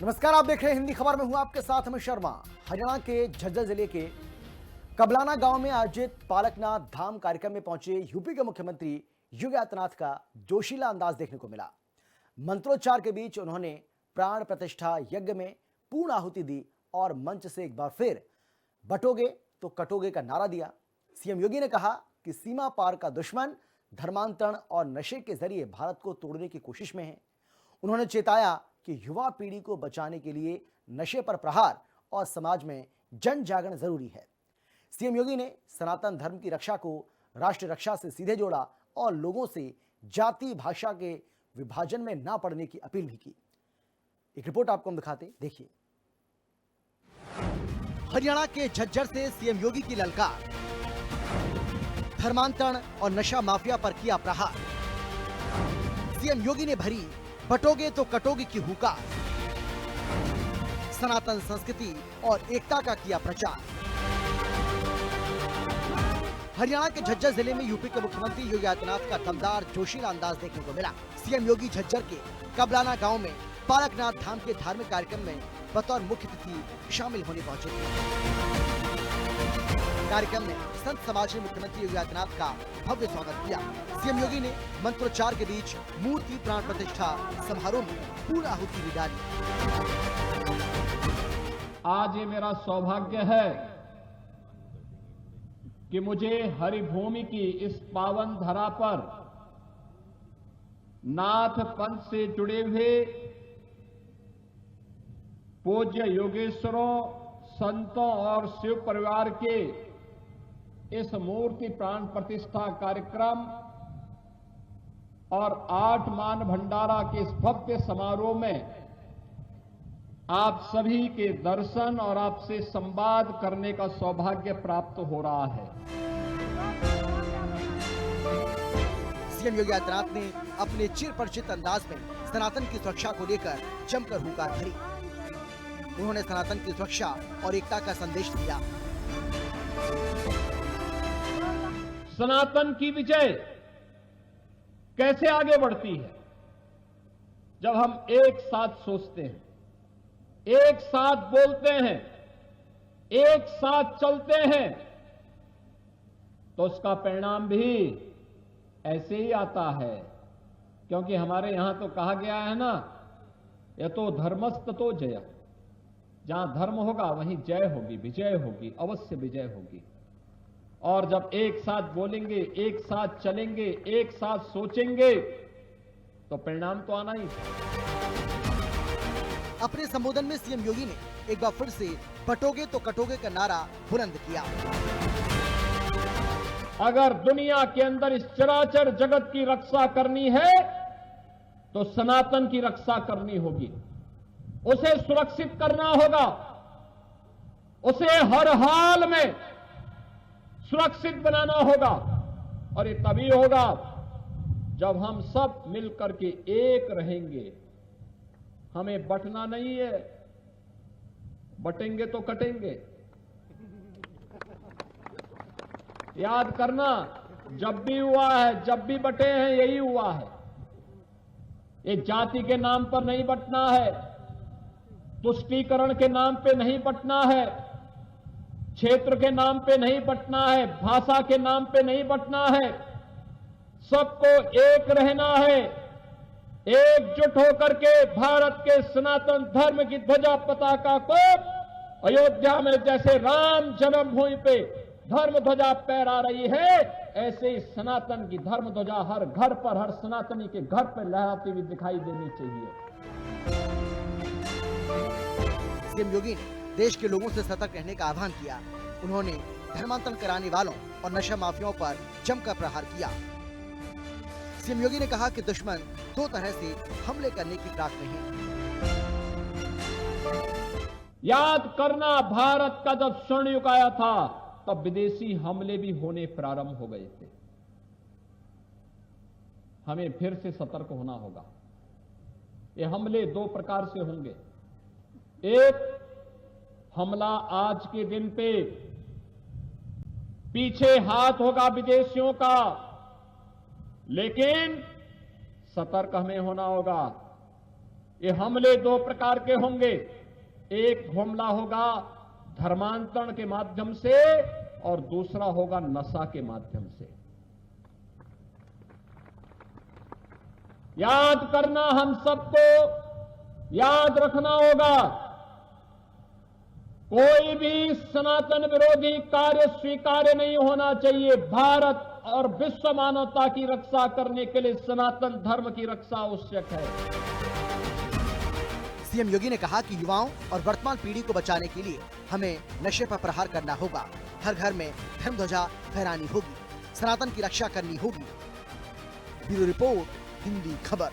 नमस्कार, आप देख रहे हैं हिंदी खबर में हूं आपके साथ अमित शर्मा। हरियाणा के झज्जर जिले के कबलाना गांव में आयोजित पालकनाथ धाम कार्यक्रम में पहुंचे यूपी के मुख्यमंत्री योगी आदित्यनाथ का जोशीला अंदाज देखने को मिला। मंत्रोच्चार के बीच उन्होंने प्राण प्रतिष्ठा यज्ञ में पूर्ण आहुति दी और मंच से एक बार फिर बटोगे तो कटोगे का नारा दिया। सीएम योगी ने कहा कि सीमा पार का दुश्मन धर्मांतरण और नशे के जरिए भारत को तोड़ने की कोशिश में है। उन्होंने चेताया कि युवा पीढ़ी को बचाने के लिए नशे पर प्रहार और समाज में जन जागरण जरूरी है। सीएम योगी ने सनातन धर्म की रक्षा को राष्ट्र रक्षा से सीधे जोड़ा और लोगों से जाति भाषा के विभाजन में ना पड़ने की अपील भी की। एक रिपोर्ट आपको हम दिखाते, देखिए। हरियाणा के झज्जर से सीएम योगी की ललकार, धर्मांतरण और नशा माफिया पर किया प्रहार। सीएम योगी ने भरी बटोगे तो कटोगे की हुंकार, सनातन संस्कृति और एकता का किया प्रचार। हरियाणा के झज्जर जिले में यूपी के मुख्यमंत्री योगी आदित्यनाथ का दमदार जोशीला अंदाज देखने को मिला। सीएम योगी झज्जर के कबलाना गांव में पालकनाथ धाम के धार्मिक कार्यक्रम में बतौर मुख्य अतिथि शामिल होने पहुंचे थे। कार्यक्रम में संत समाज ने मुख्यमंत्री योगी आदित्यनाथ का भव्य स्वागत किया। सीएम योगी ने मंत्रोच्चार के बीच मूर्ति प्राण प्रतिष्ठा समारोह में पूर्ण आहुति भी डाली। आज ये मेरा सौभाग्य है कि मुझे हरिभूमि की इस पावन धरा पर नाथ पंथ से जुड़े हुए पूज्य योगेश्वरों, संतों और शिव परिवार के इस मूर्ति प्राण प्रतिष्ठा कार्यक्रम और 8 मान भंडारा के इस भव्य समारोह में आप सभी के दर्शन और आपसे संवाद करने का सौभाग्य प्राप्त हो रहा है। सीएम योगी आदित्यनाथ ने अपने चिर परिचित अंदाज में सनातन की सुरक्षा को लेकर जमकर हुंकार भरी। उन्होंने सनातन की सुरक्षा और एकता का संदेश दिया। सनातन की विजय कैसे आगे बढ़ती है? जब हम एक साथ सोचते हैं, एक साथ बोलते हैं, एक साथ चलते हैं, तो उसका परिणाम भी ऐसे ही आता है। क्योंकि हमारे यहां तो कहा गया है ना, यह तो धर्मस्ततो जय, जहां धर्म होगा वहीं जय होगी, विजय होगी, अवश्य विजय होगी। और जब एक साथ बोलेंगे, एक साथ चलेंगे, एक साथ सोचेंगे, तो परिणाम तो आना ही है। अपने संबोधन में सीएम योगी ने एक बार फिर से बटोगे तो कटोगे का नारा बुलंद किया। अगर दुनिया के अंदर इस चराचर जगत की रक्षा करनी है तो सनातन की रक्षा करनी होगी, उसे सुरक्षित करना होगा, उसे हर हाल में सुरक्षित बनाना होगा। और ये तभी होगा जब हम सब मिलकर के एक रहेंगे। हमें बंटना नहीं है, बटेंगे तो कटेंगे। याद करना, जब भी हुआ है, जब भी बटे हैं, यही हुआ है। ये जाति के नाम पर नहीं बंटना है, तुष्टीकरण के नाम पे नहीं बंटना है, क्षेत्र के नाम पे नहीं बंटना है, भाषा के नाम पे नहीं बंटना है। सबको एक रहना है, एकजुट होकर के भारत के सनातन धर्म की ध्वजा पताका को अयोध्या में जैसे राम जन्मभूमि पे धर्म ध्वजा फहरा रही है, ऐसे ही सनातन की धर्म ध्वजा हर घर पर, हर सनातनी के घर पर लहराती हुई दिखाई देनी चाहिए। सीएम योगी ने देश के लोगों से सतर्क रहने का आह्वान किया। उन्होंने धर्मांतरण कराने वालों और नशा माफियाओं पर जमकर प्रहार किया। सीएम योगी ने कहा कि दुश्मन 2 तरह से हमले करने की ताक में है। याद करना, भारत का जब स्वर्ण युग आया था तब विदेशी हमले भी होने प्रारंभ हो गए थे। हमें फिर से सतर्क होना होगा। ये हमले 2 प्रकार से होंगे। एक हमला आज के दिन पे पीछे हाथ होगा विदेशियों का, लेकिन सतर्क हमें होना होगा। ये हमले दो प्रकार के होंगे। एक हमला होगा धर्मांतरण के माध्यम से और दूसरा होगा नशा के माध्यम से। याद करना, हम सबको याद रखना होगा, कोई भी सनातन विरोधी कार्य स्वीकार्य नहीं होना चाहिए। भारत और विश्व मानवता की रक्षा करने के लिए सनातन धर्म की रक्षा आवश्यक है। सीएम योगी ने कहा कि युवाओं और वर्तमान पीढ़ी को बचाने के लिए हमें नशे पर प्रहार करना होगा। हर घर में धर्म ध्वजा फहरानी होगी, सनातन की रक्षा करनी होगी। ब्यूरो रिपोर्ट, हिंदी खबर।